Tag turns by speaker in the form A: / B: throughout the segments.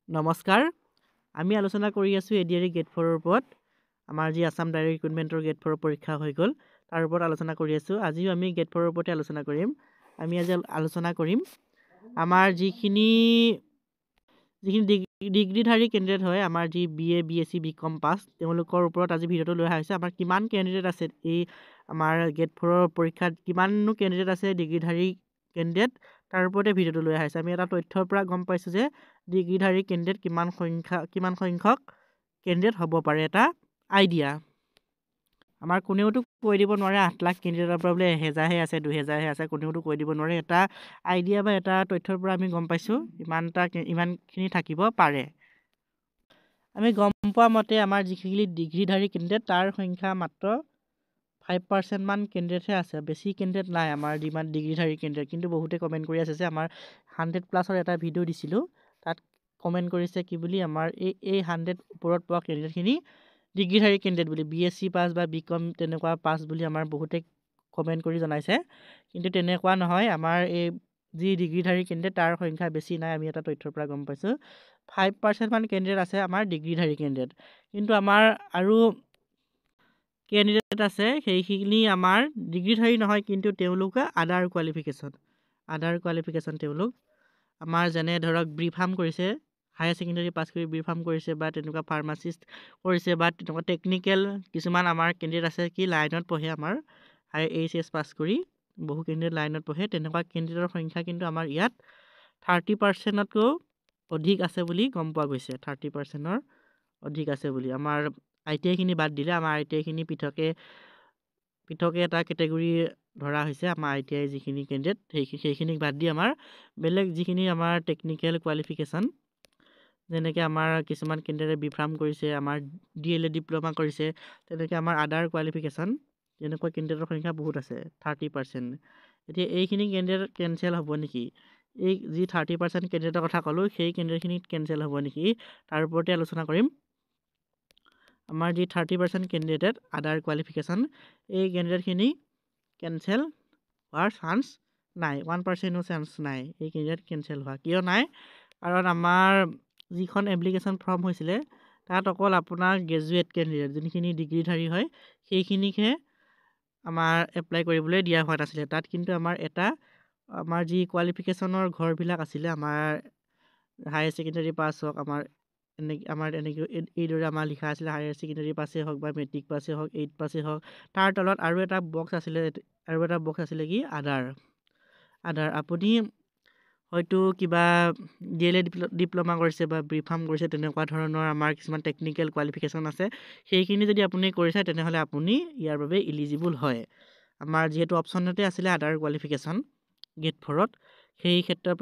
A: নমস্কাৰ আমি আলোচনা কৰি আছোঁ এডিআৰই গেট 4 ৰ ওপৰত আমাৰ যি আসাম ডাইৰেক্ট ৰিক্ৰুটমেণ্টৰ গেট 4 পৰীক্ষা হৈ গ'ল তাৰ ওপৰত আলোচনা কৰি আছোঁ আজিও আমি গেট 4 ৰ ওপৰতে আলোচনা কৰিম আমি আজি আলোচনা কৰিম আমাৰ যিখিনি ডিগ্ৰীধাৰী কেণ্ডিডেট হয় আমাৰ যি BA BSc BCom পাছ তেওঁলোকৰ ওপৰত আজি ভিডিঅ'টো লৈ অহা হৈছে আমাৰ কিমান কেণ্ডিডেট আছে এই আমাৰ গেট 4 ৰ পৰীক্ষাত কিমাননো কেণ্ডিডেট আছে ডিগ্ৰীধাৰী কেণ্ডিডেট তাৰ ওপৰতে ভিডিঅ'টো লৈ অহা হৈছে আমি এটা তথ্যৰ পৰা গম পাইছোঁ যে ডিগ্ৰীধাৰী কেণ্ডিডেট কিমান সংখ্যক কেণ্ডিডেট হ'ব পাৰে এটা আইডিয়া আমাৰ কোনেওতো কৈ দিব নোৱাৰে 8 লাখ কেণ্ডিডেটৰ পৰা বোলে 1000হে আছে 2000হে আছে কোনেওতো কৈ দিব নোৱাৰে এটা আইডিয়া বা এটা তথ্যৰ পৰা আমি গম পাইছোঁ ইমানখিনি থাকিব পাৰে আমি গম পোৱা মতে আমাৰ যিখিনি ডিগ্ৰীধাৰী কেণ্ডিডেট তাৰ সংখ্যা মাত্ৰ 5% মান কেণ্ডিডেটহে আছে বেছি কেণ্ডিডেট নাই আমাৰ যিমান ডিগ্ৰীধাৰী কেণ্ডিডেট কিন্তু বহুতে কমেণ্ট কৰি আছে যে আমাৰ 100+ এটা ভিডিঅ' দিছিলোঁ তাত কমেণ্ট কৰিছে কি বুলি আমাৰ এই 100 ওপৰত পোৱা কেণ্ডিডেটখিনি ডিগ্ৰীধাৰী কেণ্ডিডেট বুলি BSc পাছ বা BCom তেনেকুৱা পাছ বুলি আমাৰ বহুতে কমেণ্ট কৰি জনাইছে কিন্তু তেনেকুৱা নহয় আমাৰ এই যি ডিগ্ৰীধাৰী কেণ্ডিডেট তাৰ সংখ্যা বেছি নাই আমি এটা তথ্যৰ পৰা গম পাইছোঁ 5% মান কেণ্ডিডেট আছে আমাৰ ডিগ্ৰীধাৰী কেণ্ডিডেট কিন্তু আমাৰ আৰু কেণ্ডিডেট আছে সেইখিনি আমাৰ ডিগ্ৰীধাৰী নহয় কিন্তু তেওঁলোকে আদাৰ কোৱালিফিকেশ্যন তেওঁলোক আমাৰ যেনে ধৰক B.Pharm কৰিছে হায়াৰ ছেকেণ্ডাৰী পাছ কৰি B.Pharm কৰিছে বা তেনেকুৱা ফাৰ্মাচিষ্ট কৰিছে বা তেনেকুৱা টেকনিকেল কিছুমান আমাৰ কেণ্ডিডেট আছে কি লাইনত পঢ়ে আমাৰ হায়াৰ HS পাছ কৰি বহু কেণ্ডিডেট লাইনত পঢ়ে তেনেকুৱা কেণ্ডিডেটৰ সংখ্যা কিন্তু আমাৰ ইয়াত 30%তকৈও অধিক আছে বুলি গম পোৱা গৈছে 30%ৰ অধিক আছে বুলি আমাৰ ITI খিনি বাদ দিলে আমাৰ ITI খিনি পৃথকে এটা কেটেগৰী ধৰা হৈছে আমাৰ ITI যিখিনি কেণ্ডিডেট সেইখিনিক বাদ দি আমাৰ বেলেগ যিখিনি আমাৰ টেকনিকেল কোৱালিফিকেশ্যন যেনেকৈ আমাৰ কিছুমান কেণ্ডিডেটে B.Pharm কৰিছে আমাৰ DLA ডিপ্ল'মা কৰিছে তেনেকৈ আমাৰ আদাৰ কোৱালিফিকেশ্যন তেনেকুৱা কেণ্ডিডেটৰ সংখ্যা বহুত আছে 30% এতিয়া এইখিনি কেণ্ডিডেট কেঞ্চেল হ'ব নেকি এই যি 30% কেণ্ডিডেটৰ কথা ক'লোঁ সেই কেণ্ডিডেটখিনি কেঞ্চেল হ'ব নেকি তাৰ ওপৰতে আলোচনা কৰিম আমাৰ যি 30% কেণ্ডিডেট আদাৰ কোৱালিফিকেশ্যন এই কেণ্ডিডেটখিনি কেঞ্চেল হোৱাৰ চান্স নাই 1%ও চান্স নাই এই কেণ্ডিডেট কেঞ্চেল হোৱা কিয় নাই কাৰণ আমাৰ যিখন এপ্লিকেশ্যন ফৰ্ম হৈছিলে তাত অকল আপোনাৰ গ্ৰেজুৱেট কেণ্ডিডেট যোনখিনি ডিগ্ৰীধাৰী হয় সেইখিনিকহে আমাৰ এপ্লাই কৰিবলৈ দিয়া হোৱা নাছিলে তাত কিন্তু আমাৰ যি কোৱালিফিকেশ্যনৰ ঘৰবিলাক আছিলে আমাৰ হায়াৰ ছেকেণ্ডাৰী পাছ হওক আমাৰ এনেকৈ এইদৰে আমাৰ লিখা আছিলে হায়াৰ ছেকেণ্ডাৰী পাছেই হওক বা মেট্ৰিক পাছেই হওক 8 পাছেই হওক তাৰ তলত আৰু এটা বক্স আছিলে কি আদাৰ আপুনি হয়তো কিবা DLA ডিপ্ল'মা কৰিছে বা B.Pharm কৰিছে তেনেকুৱা ধৰণৰ আমাৰ কিছুমান টেকনিকেল কোৱালিফিকেশ্যন আছে সেইখিনি যদি আপুনি কৰিছে তেনেহ'লে আপুনি ইয়াৰ বাবে ইলিজিবল হয় আমাৰ যিহেতু অপশ্যনতে আছিলে আদাৰ কোৱালিফিকেশ্যন গেট 4ত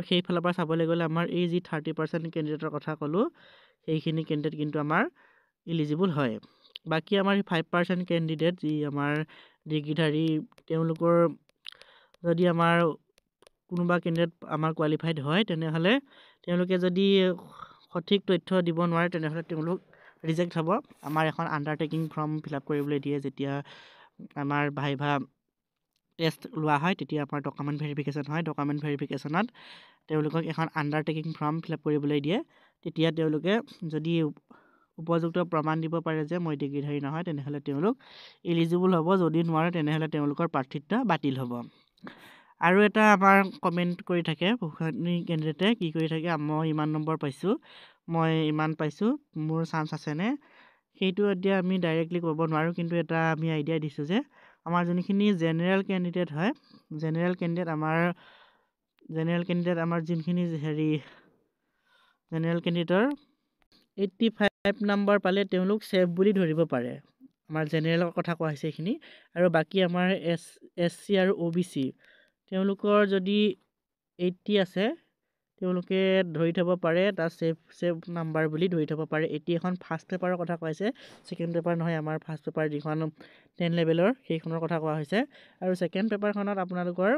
A: সেইফালৰ পৰা চাবলৈ গ'লে আমাৰ এই যি 30% কেণ্ডিডেটৰ কথা ক'লোঁ সেইখিনি কেণ্ডিডেট কিন্তু আমাৰ ইলিজিবল হয় বাকী আমাৰ 5% কেণ্ডিডেট যি আমাৰ ডিগ্ৰীধাৰী তেওঁলোকৰ যদি আমাৰ কোনোবা কেণ্ডিডেট আমাৰ কোৱালিফাইড হয় তেনেহ'লে তেওঁলোকে যদি সঠিক তথ্য দিব নোৱাৰে তেনেহ'লে তেওঁলোক ৰিজেক্ট হ'ব আমাৰ এখন আণ্ডাৰটেকিং ফৰ্ম ফিল আপ কৰিবলৈ দিয়ে যেতিয়া আমাৰ ভাইভা টেষ্ট লোৱা হয় তেতিয়া আমাৰ ডকুমেণ্ট ভেৰিফিকেশ্যন হয় ডকুমেণ্ট ভেৰিফিকেশ্যনত তেওঁলোকক এখন আণ্ডাৰটেকিং ফৰ্ম ফিল আপ কৰিবলৈ দিয়ে তেতিয়া তেওঁলোকে যদি উপযুক্ত প্ৰমাণ দিব পাৰে যে মই ডিগ্ৰীধাৰী নহয় তেনেহ'লে তেওঁলোক ইলিজিবল হ'ব যদি নোৱাৰে তেনেহ'লে তেওঁলোকৰ প্ৰাৰ্থিত্ব বাতিল হ'ব আৰু এটা আমাৰ কমেণ্ট কৰি থাকে বহুখিনি কেণ্ডিডেটে কি কৰি থাকে মই ইমান নম্বৰ পাইছোঁ মই ইমান পাইছোঁ মোৰ চান্স আছেনে সেইটো এতিয়া আমি ডাইৰেক্টলি ক'ব নোৱাৰোঁ কিন্তু এটা আমি আইডিয়া দিছোঁ যে আমাৰ যোনখিনি জেনেৰেল কেণ্ডিডেট হয় জেনেৰেল কেণ্ডিডেট আমাৰ যোনখিনি জেনেৰেল কেণ্ডিডেটৰ 85 নম্বৰ পালে তেওঁলোক ছেফ বুলি ধৰিব পাৰে আমাৰ জেনেৰেলৰ কথা কোৱা হৈছে এইখিনি আৰু বাকী আমাৰ SC আৰু OBC তেওঁলোকৰ যদি 80 আছে তেওঁলোকে ধৰি থ'ব পাৰে এটা ছেফ নাম্বাৰ বুলি ধৰি থ'ব পাৰে 80 এখন ফাৰ্ষ্ট পেপাৰৰ কথা কোৱা হৈছে ছেকেণ্ড পেপাৰ নহয় আমাৰ ফাৰ্ষ্ট পেপাৰ যিখন 10 লেভেলৰ সেইখনৰ কথা কোৱা হৈছে আৰু ছেকেণ্ড পেপাৰখনত আপোনালোকৰ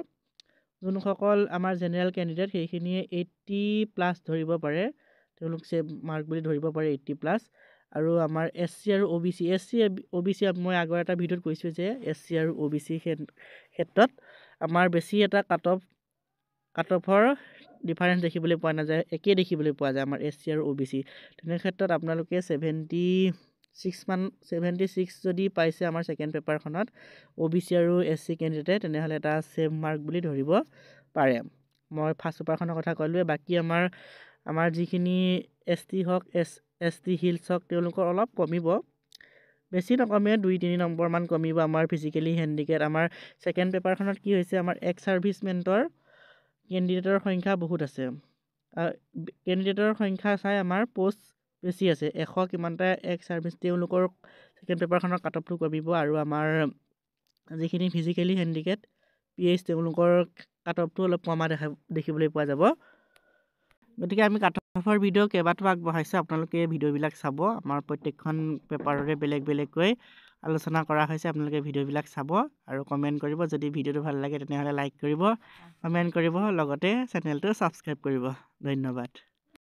A: যোনসকল আমাৰ জেনেৰেল কেণ্ডিডেট সেইখিনিয়ে 80+ ধৰিব পাৰে তেওঁলোক ছেফ মাৰ্ক বুলি ধৰিব পাৰে 80+ আৰু আমাৰ SC আৰু OBC মই আগৰ এটা ভিডিঅ'ত কৈছোঁ যে SC আৰু OBC ক্ষেত্ৰত আমাৰ বেছি এটা কাট অফৰ ডিফাৰেঞ্চ দেখিবলৈ পোৱা নাযায়, একেই দেখিবলৈ পোৱা যায় আমাৰ SC আৰু OBC। তেনে ক্ষেত্ৰত আপোনালোকে 76 যদি পাইছে আমাৰ ছেকেণ্ড পেপাৰখনত OBC আৰু SC কেণ্ডিডেটে, তেনেহ'লে এটা ছেভ মাৰ্ক বুলি ধৰিব পাৰে। মই ফাৰ্ষ্ট পেপাৰখনৰ কথা ক'লোৱে। বাকী আমাৰ যিখিনি ST হওক ST হিলছ হওক তেওঁলোকৰ অলপ কমিব, বেছি নকমে 2-3 নম্বৰমান কমিব আমাৰ ফিজিকেলি হেণ্ডিকেপ। আমাৰ ছেকেণ্ড পেপাৰখনত কি হৈছে, আমাৰ এক্স ছাৰ্ভিচমেণ্টৰ কেণ্ডিডেটৰ সংখ্যা বহুত আছে। কেণ্ডিডেটৰ সংখ্যা চাই আমাৰ পোষ্ট বেছি আছে, 100 কিমানটা এক্স ছাৰ্ভিচ, তেওঁলোকৰ ছেকেণ্ড পেপাৰখনৰ কাট অফটো কমিব। আৰু আমাৰ যিখিনি ফিজিকেলি হেণ্ডিকেপ PH তেওঁলোকৰ কাট অফটো অলপ কমা দেখিবলৈ পোৱা যাব। গতিকে আমি কাট অফৰ ভিডিঅ' কেইবাটাও আগবঢ়াইছোঁ, আপোনালোকে ভিডিঅ'বিলাক চাব। আমাৰ প্ৰত্যেকখন পেপাৰৰে বেলেগ বেলেগকৈ আলোচনা কৰা হৈছে, আপোনালোকে ভিডিঅ'বিলাক চাব আৰু কমেণ্ট কৰিব। যদি ভিডিঅ'টো ভাল লাগে তেনেহ'লে লাইক কৰিব, কমেণ্ট কৰিব, লগতে চেনেলটো ছাবস্ক্ৰাইব কৰিব। ধন্যবাদ।